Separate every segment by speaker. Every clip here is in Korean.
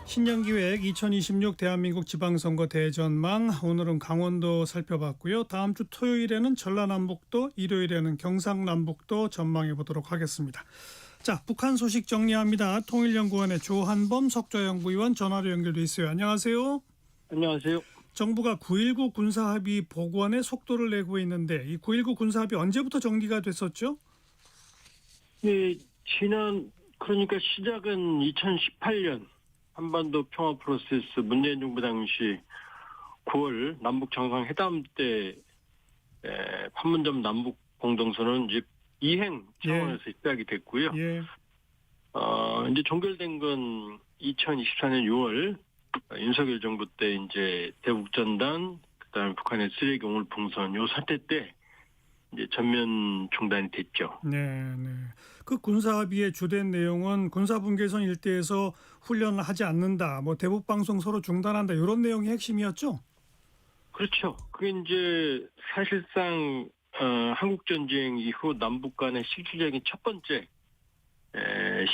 Speaker 1: 신년기획 2026 대한민국 지방선거 대전망, 오늘은 강원도 살펴봤고요. 다음 주 토요일에는 전라남북도, 일요일에는 경상남북도 전망해 보도록 하겠습니다. 자, 북한 소식 정리합니다. 통일연구원의 조한범 석좌연구위원 전화로 연결돼 있어요. 안녕하세요.
Speaker 2: 안녕하세요.
Speaker 1: 정부가 9.19 군사합의 복원에 속도를 내고 있는데, 이 9.19 군사합의 언제부터 정리가 됐었죠?
Speaker 2: 네, 그러니까 시작은 2018년 한반도 평화 프로세스 문재인 정부 당시 9월 남북 정상회담 때 판문점 남북 공동선언 이제 이행 차원에서 시작이 됐고요.
Speaker 1: 예.
Speaker 2: 이제 종결된 건 2024년 6월 윤석열 정부 때 이제 대북전단, 그다음에 북한의 쓰레기 옹물 풍선 요 사태 때 이제 전면 중단이 됐죠.
Speaker 1: 네. 그 군사합의의 주된 내용은 군사분계선 일대에서 훈련을 하지 않는다, 뭐 대북 방송 서로 중단한다, 이런 내용이 핵심이었죠.
Speaker 2: 그렇죠. 그게 이제 사실상 한국 전쟁 이후 남북 간의 실질적인 첫 번째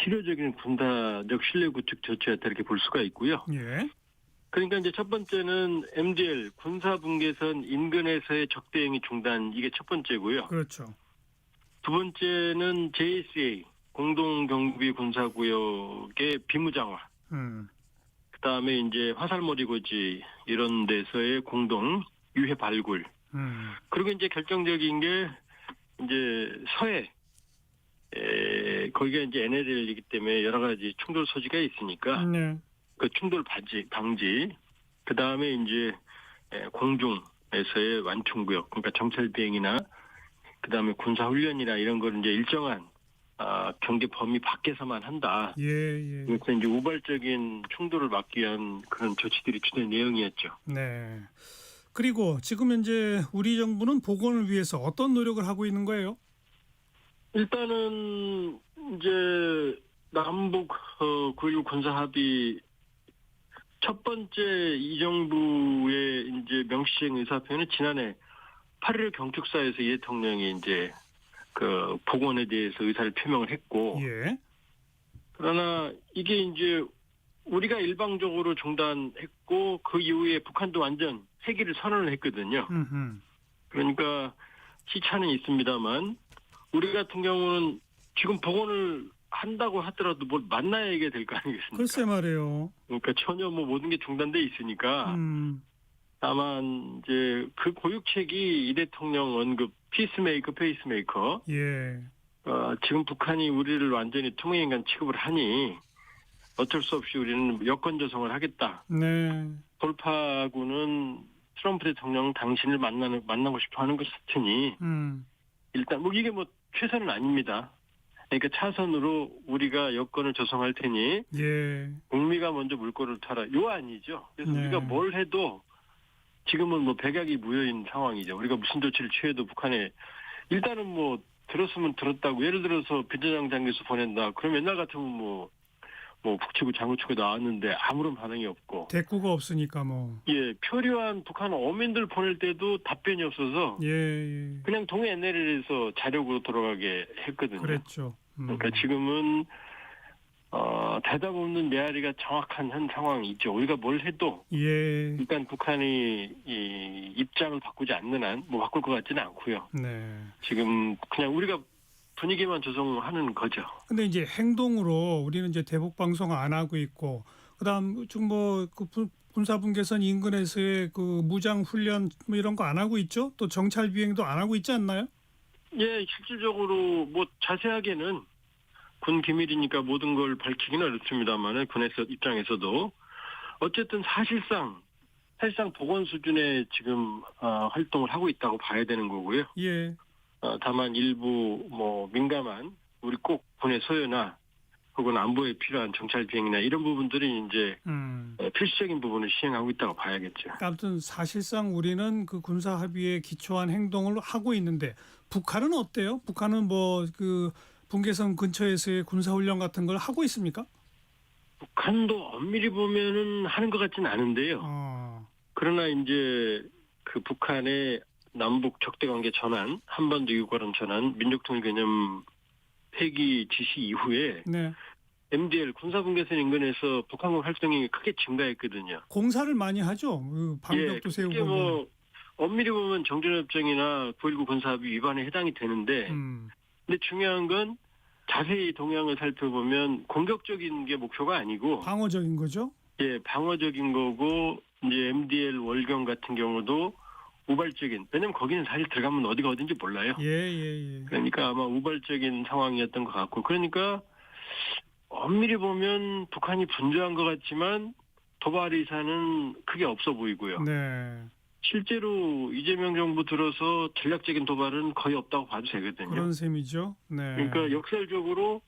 Speaker 2: 실효적인 군사적 신뢰 구축 조치였다 이렇게 볼 수가 있고요.
Speaker 1: 예.
Speaker 2: 그러니까 이제 첫 번째는 MDL 군사분계선 인근에서의 적대행위 중단, 이게 첫 번째고요.
Speaker 1: 그렇죠.
Speaker 2: 두 번째는 JSA 공동경비 군사구역의 비무장화. 그다음에 이제 화살머리고지 이런 데서의 공동 유해 발굴. 그리고 이제 결정적인 게 이제 서해. 거기가 이제 NLL이기 때문에 여러 가지 충돌 소지가 있으니까.
Speaker 1: 네.
Speaker 2: 그 충돌 방지, 그 다음에 이제 공중에서의 완충구역, 그러니까 정찰 비행이나 그 다음에 군사 훈련이나 이런 걸 이제 일정한 경계 범위 밖에서만 한다.
Speaker 1: 예.
Speaker 2: 그래서 이제 우발적인 충돌을 막기 위한 그런 조치들이 주된 내용이었죠.
Speaker 1: 네. 그리고 지금 현재 우리 정부는 복원을 위해서 어떤 노력을 하고 있는 거예요?
Speaker 2: 일단은 이제 남북 9.19 군사합의 첫 번째 이 정부의 이제 명시적 의사표현은 지난해 8.15 경축사에서 이 대통령이 이제 그 복원에 대해서 의사를 표명을 했고,
Speaker 1: 예.
Speaker 2: 그러나 이게 이제 우리가 일방적으로 중단했고 그 이후에 북한도 완전 폐기를 선언을 했거든요. 그러니까 시차는 있습니다만 우리 같은 경우는 지금 복원을 한다고 하더라도 뭘 만나야 될 거 아니겠습니까?
Speaker 1: 글쎄 말이에요.
Speaker 2: 그러니까 전혀 뭐 모든 게 중단돼 있으니까. 다만 이제 그 고육책이 이 대통령 언급 페이스메이커.
Speaker 1: 예.
Speaker 2: 지금 북한이 우리를 완전히 투명인간 취급을 하니 어쩔 수 없이 우리는 여건 조성을 하겠다.
Speaker 1: 네.
Speaker 2: 돌파구는 트럼프 대통령 당신을 만나고 싶어 하는 것 같으니 일단 뭐 이게 뭐 최선은 아닙니다. 그러니까 차선으로 우리가 여건을 조성할 테니
Speaker 1: 예.
Speaker 2: 북미가 먼저 물꼬를 타라. 요 아니죠. 그래서
Speaker 1: 네.
Speaker 2: 우리가 뭘 해도 지금은 뭐 백약이 무효인 상황이죠. 우리가 무슨 조치를 취해도 북한에 일단은 뭐 들었으면 들었다고, 예를 들어서 비전장 장교수 보낸다. 그럼 옛날 같으면 뭐 북치고 장구치고 나왔는데 아무런 반응이 없고.
Speaker 1: 대꾸가 없으니까 뭐.
Speaker 2: 예, 표류한 북한 어민들 보낼 때도 답변이 없어서
Speaker 1: 예.
Speaker 2: 그냥 동해 NLL에서 자력으로 돌아가게 했거든요.
Speaker 1: 그랬죠.
Speaker 2: 그러니까 지금은 대답 없는 메아리가 정확한 현 상황이 있죠. 우리가 뭘 해도
Speaker 1: 예.
Speaker 2: 일단 북한이 이 입장을 바꾸지 않는 한 뭐 바꿀 것 같지는 않고요.
Speaker 1: 네.
Speaker 2: 지금 그냥 우리가 분위기만 조성하는 거죠.
Speaker 1: 근데 이제 행동으로 우리는 이제 대북 방송 안 하고 있고, 그다음 지금 뭐 그 군사분계선 인근에서의 그 무장 훈련 뭐 이런 거 안 하고 있죠? 또 정찰 비행도 안 하고 있지 않나요?
Speaker 2: 예, 실질적으로 뭐 자세하게는 군 기밀이니까 모든 걸 밝히기는 어렵습니다만 군에서 입장에서도 어쨌든 사실상 복원 수준의 지금 활동을 하고 있다고 봐야 되는 거고요.
Speaker 1: 예.
Speaker 2: 다만 일부 뭐 민감한 우리 꼭 군의 소요나 혹은 안보에 필요한 정찰 비행이나 이런 부분들이 이제 필수적인 부분을 시행하고 있다고 봐야겠죠.
Speaker 1: 아무튼 사실상 우리는 그 군사 합의에 기초한 행동을 하고 있는데, 북한은 어때요? 북한은 뭐 그 분계선 근처에서의 군사 훈련 같은 걸 하고 있습니까?
Speaker 2: 북한도 엄밀히 보면은 하는 것 같지는 않은데요. 그러나 이제 그 북한의 남북 적대관계 전환, 한반도 유구화론 전환, 민족통일 개념 폐기 지시 이후에
Speaker 1: 네.
Speaker 2: MDL 군사분계선 인근에서 북한군 활동이 크게 증가했거든요.
Speaker 1: 공사를 많이 하죠. 그 방벽도 세우고.
Speaker 2: 그게 뭐 엄밀히 보면 정전협정이나 9.19 군사합의 위반에 해당이 되는데, 근데 중요한 건 자세히 동향을 살펴보면 공격적인 게 목표가 아니고
Speaker 1: 방어적인 거죠.
Speaker 2: 예, 방어적인 거고 이제 MDL 월경 같은 경우도 우발적인. 왜냐면 거기는 사실 들어가면 어디가 어딘지 몰라요.
Speaker 1: 예.
Speaker 2: 그러니까 아마 우발적인 상황이었던 것 같고, 그러니까 엄밀히 보면 북한이 분주한 것 같지만 도발 의사는 크게 없어 보이고요.
Speaker 1: 네.
Speaker 2: 실제로 이재명 정부 들어서 전략적인 도발은 거의 없다고 봐도 되거든요.
Speaker 1: 그런 셈이죠. 네.
Speaker 2: 그러니까 역설적으로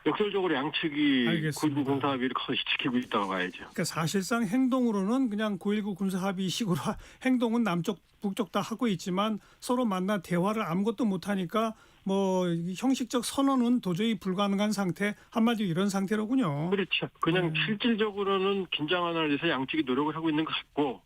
Speaker 2: 양측이
Speaker 1: 알겠습니다.
Speaker 2: 9.19 군사합의를 거의 지키고 있다고 봐야죠.
Speaker 1: 그러니까 사실상 행동으로는 그냥 9.19 군사합의식으로 행동은 남쪽 북쪽 다 하고 있지만 서로 만나 대화를 아무것도 못하니까 뭐 형식적 선언은 도저히 불가능한 상태, 한마디로 이런 상태로군요.
Speaker 2: 그렇죠. 그냥 실질적으로는 긴장 완화를 위해서 양측이 노력을 하고 있는 것 같고,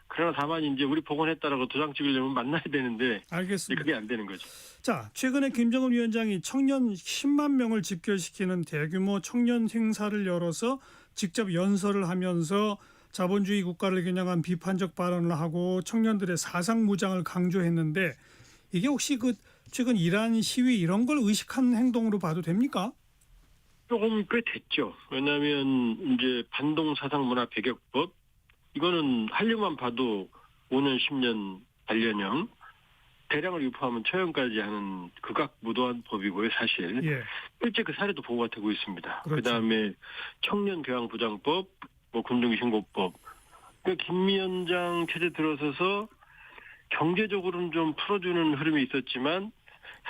Speaker 2: 그러나 다만 이제 우리 복원했다라고 도장 찍으려면 만나야 되는데
Speaker 1: 알겠습니다.
Speaker 2: 그게 안 되는 거죠.
Speaker 1: 자, 최근에 김정은 위원장이 청년 10만 명을 집결시키는 대규모 청년 행사를 열어서 직접 연설을 하면서 자본주의 국가를 겨냥한 비판적 발언을 하고 청년들의 사상 무장을 강조했는데, 이게 혹시 그 최근 이란 시위 이런 걸 의식한 행동으로 봐도 됩니까?
Speaker 2: 조금 꽤 됐죠. 왜냐하면 이제 반동 사상 문화 배격법, 이거는 한류만 봐도 5년 10년 반려형, 대량을 유포하면 처형까지 하는 극악무도한 법이고요. 사실 실제 그 사례도 보고가 되고 있습니다.
Speaker 1: 그렇죠.
Speaker 2: 그다음에 청년교양부장법, 뭐 군중신고법. 그러니까 김 위원장 체제 들어서서 경제적으로는 좀 풀어주는 흐름이 있었지만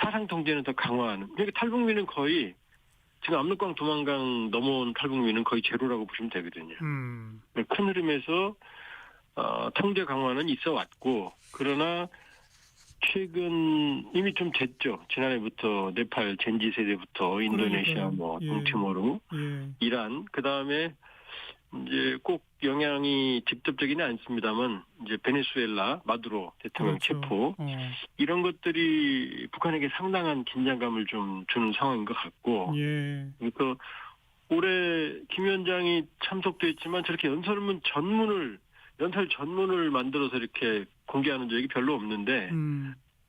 Speaker 2: 사상 통제는 더 강화하는. 그러니까 탈북민은 거의 지금 압록강 두만강 넘어온 탈북민은 거의 제로라고 보시면 되거든요. 큰 흐름에서 통제 강화는 있어 왔고, 그러나 최근 이미 좀 됐죠. 지난해부터 네팔 젠지 세대부터 인도네시아, 뭐 동티모르, 이란, 그 다음에 이제 꼭 영향이 직접적이는 않습니다만 이제 베네수엘라 마두로 대통령 체포, 이런 것들이 북한에게 상당한 긴장감을 좀 주는 상황인 것 같고, 그러니까 올해 김 위원장이 참석도 했지만 저렇게 연설 전문을 만들어서 이렇게 공개하는 적이 별로 없는데,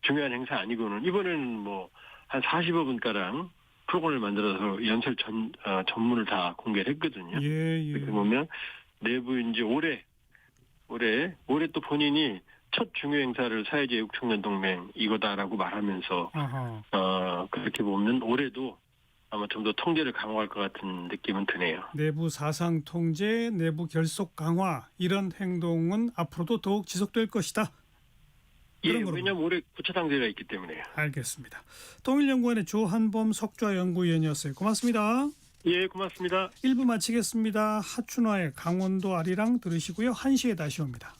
Speaker 2: 중요한 행사 아니고는 이번에는 뭐 한 40여 분가량 프로그램을 만들어서 연설 전문을 다 공개를 했거든요. 이렇게 보면 내부 이제 올해 또 본인이 첫 중요 행사를 사회제육청년동맹 이거다라고 말하면서 그렇게 보면 올해도 아마 좀 더 통제를 강화할 것 같은 느낌은 드네요.
Speaker 1: 내부 사상 통제, 내부 결속 강화, 이런 행동은 앞으로도 더욱 지속될 것이다.
Speaker 2: 왜냐하면 올해 구차당제가 있기 때문에요.
Speaker 1: 알겠습니다. 통일연구원의 조한범 석좌연구위원이었어요. 고맙습니다.
Speaker 2: 예, 고맙습니다.
Speaker 1: 1부 마치겠습니다. 하춘화의 강원도 아리랑 들으시고요. 1시에 다시 옵니다.